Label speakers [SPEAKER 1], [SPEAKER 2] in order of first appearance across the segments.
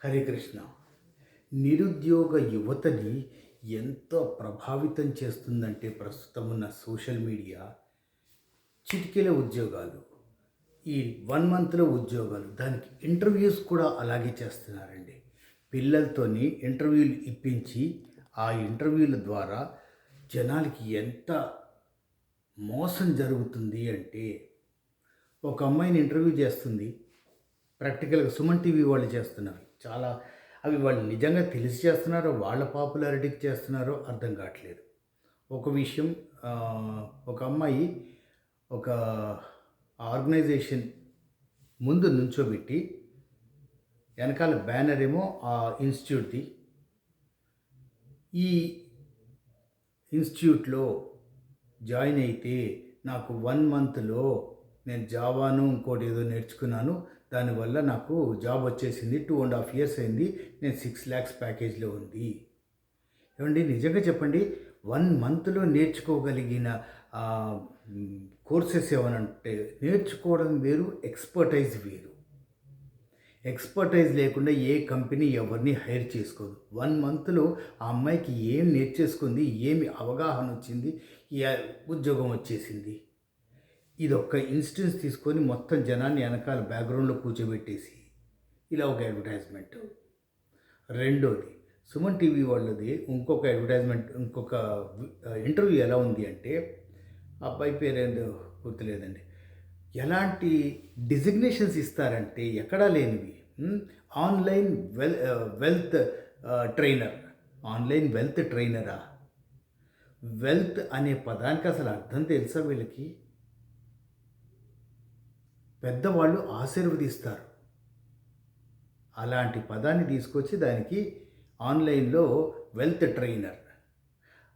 [SPEAKER 1] హరే కృష్ణ. నిరుద్యోగ యువతని ఎంతో ప్రభావితం చేస్తుందంటే ప్రస్తుతం ఉన్న సోషల్ మీడియా, చిటికెల ఉద్యోగాలు, ఈ 1 మంత్‌లో ఉద్యోగాలు, దానికి ఇంటర్వ్యూస్ కూడా అలాగే చేస్తున్నారండి. పిల్లలతోని ఇంటర్వ్యూలు ఇప్పించి, ఆ ఇంటర్వ్యూల ద్వారా జనాలకి ఎంత మోసం జరుగుతుంది అంటే, ఒక అమ్మాయిని ఇంటర్వ్యూ చేస్తుంది. ప్రాక్టికల్‌గా సుమన్ టీవీ వాళ్ళు చేస్తున్నారు. చాలా అవి వాళ్ళు నిజంగా తెలిసి చేస్తున్నారో, వాళ్ళ పాపులారిటీకి చేస్తున్నారో అర్థం కావట్లేదు. ఒక విషయం ఒక అమ్మాయి ఒక ఆర్గనైజేషన్ ముందు నుంచోబెట్టి, వెనకాల బ్యానర్ ఏమో ఆ ఇన్‌స్టిట్యూట్‌ది. ఈ ఇన్‌స్టిట్యూట్‌లో జాయిన్ అయితే నాకు 1 మంత్‌లో నేను జావాను ఇంకోటి ఏదో నేర్చుకున్నాను. దానివల్ల నాకు జాబ్ వచ్చేసింది. 2½ ఇయర్స్ అయింది. నేను 6 లాక్స్ ప్యాకేజ్‌లో ఉంది. ఏవండీ నిజంగా చెప్పండి. 1 మంత్‌లో నేర్చుకోగలిగిన కోర్సెస్ ఏమనంటే నేర్చుకోవడం వేరు, ఎక్స్‌పర్టైజ్ వేరు. ఎక్స్‌పర్టైజ్ లేకుండా ఏ కంపెనీ ఎవరిని హైర్ చేసుకోదు. 1 మంత్‌లో ఆ అమ్మాయికి ఏం నేర్చేసుకుంది, ఏమి అవగాహన వచ్చింది, ఉద్యోగం వచ్చేసింది. ఇదొక్క ఇన్స్టెన్స్ తీసుకొని మొత్తం జనాన్ని వెనకాల బ్యాక్‌గ్రౌండ్‌లో కూర్చోబెట్టేసి, ఇలా ఒక అడ్వర్టైజ్‌మెంట్. రెండోది సుమన్ టీవీ వాళ్ళది ఇంకొక అడ్వర్టైజ్‌మెంట్, ఇంకొక ఇంటర్వ్యూ ఎలా ఉంది అంటే, అబ్బాయి పేరేందో గుర్తులేదండి. ఎలాంటి డిజిగ్నేషన్స్ ఇస్తారంటే ఎక్కడా లేనివి. Online wealth trainer. Online wealth ట్రైనరా? వెల్త్ అనే పదానికి అసలు అర్థం తెలుసా వీళ్ళకి? పెద్దవాళ్ళు ఆశీర్వదిస్తారు. అలాంటి పదాన్ని తీసుకొచ్చి దానికి ఆన్‌లైన్‌లో వెల్త్ ట్రైనర్.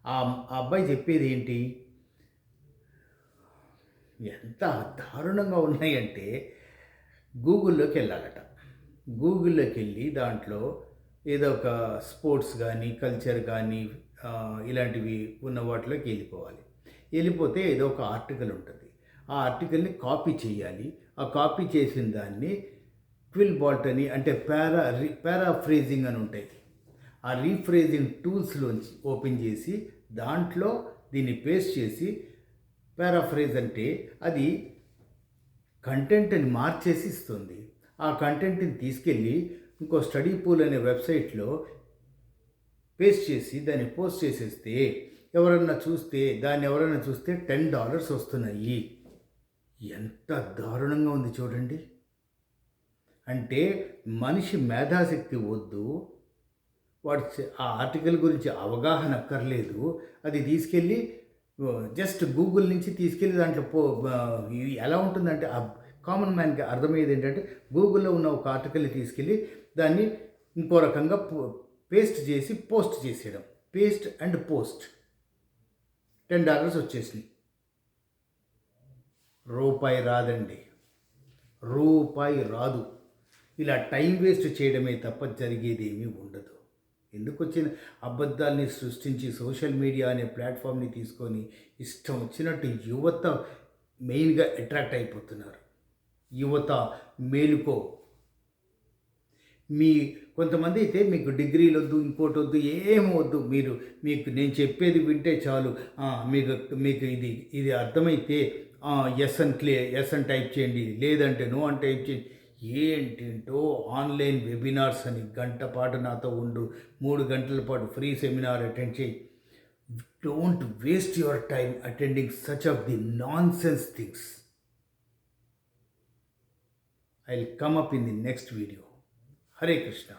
[SPEAKER 1] ఆ అబ్బాయి చెప్పేది ఏంటి? ఎంత దారుణంగా ఉన్నాయంటే, గూగుల్‌లోకెళ్ళాలట. గూగుల్‌లోకెళ్ళి దాంట్లో ఏదో ఒక స్పోర్ట్స్ గానీ, కల్చర్ గానీ ఇలాంటివి ఉన్న వాటిలోకి వెళ్ళిపోవాలి. వెళ్ళిపోతే ఏదో ఒక ఆర్టికల్ ఉంటుంది. ఆ ఆర్టికల్‌ని కాపీ చేయాలి. ఆ కాపీ చేసిన దాన్ని క్విల్ బాల్ట్ అని, అంటే పారాఫ్రేజింగ్ అని ఉంటాయి. ఆ రీఫ్రేజింగ్ టూల్స్‌లోంచి ఓపెన్ చేసి దాంట్లో దీన్ని పేస్ట్ చేసి, పారాఫ్రేజ్ అంటే అది కంటెంట్‌ని మార్చేసి ఇస్తుంది. ఆ కంటెంట్‌ని తీసుకెళ్ళి ఇంకో స్టడీ పూల్ అనే వెబ్‌సైట్‌లో పేస్ట్ చేసి దాన్ని పోస్ట్ చేసేస్తే దాన్ని ఎవరైనా చూస్తే $10 వస్తున్నాయి. ఎంత దారుణంగా ఉంది చూడండి. అంటే మనిషి మేధాశక్తి వద్దు, వాడు ఆ ఆర్టికల్ గురించి అవగాహన అక్కర్లేదు. అది తీసుకెళ్ళి జస్ట్ గూగుల్ నుంచి తీసుకెళ్ళి దాంట్లో ఇది ఎలా ఉంటుందంటే కామన్ మ్యాన్‌కి అర్థమయ్యేది ఏంటంటే, గూగుల్‌లో ఉన్న ఒక ఆర్టికల్‌ని తీసుకెళ్ళి దాన్ని ఇంకో రకంగా పేస్ట్ చేసి పోస్ట్ చేసేయడం. Paste and post. $10 వచ్చేసినాయి. రూపాయి రాదండి. రూపాయి రాదు. ఇలా టైం వేస్ట్ చేయడమే తప్ప జరిగేదేమీ ఉండదు. ఎందుకొచ్చిన అబద్ధాల్ని సృష్టించి సోషల్ మీడియా అనే ప్లాట్‌ఫామ్‌ని తీసుకొని ఇష్టం వచ్చినట్టు యువత మెయిన్‌గా అట్రాక్ట్ అయిపోతున్నారు. యువత మేలుకో. కొంతమంది అయితే మీకు డిగ్రీలొద్దు, ఇంకోటొద్దు, ఏమొద్దు. మీకు నేను చెప్పేది వింటే చాలు. మీకు మీకు ఇది అర్థమైతే ఎస్ అని టైప్ చేయండి. లేదంటే నో అని టైప్ చేయండి. ఏంటేంటో ఆన్‌లైన్ వెబినార్స్ అని గంట పాటు నాతో ఉండు, 3 గంటల పాటు ఫ్రీ సెమినార్ అటెండ్ చేయి. Don't waste your time attending such of the nonsense things. I'll come up in the next video. Hare Krishna.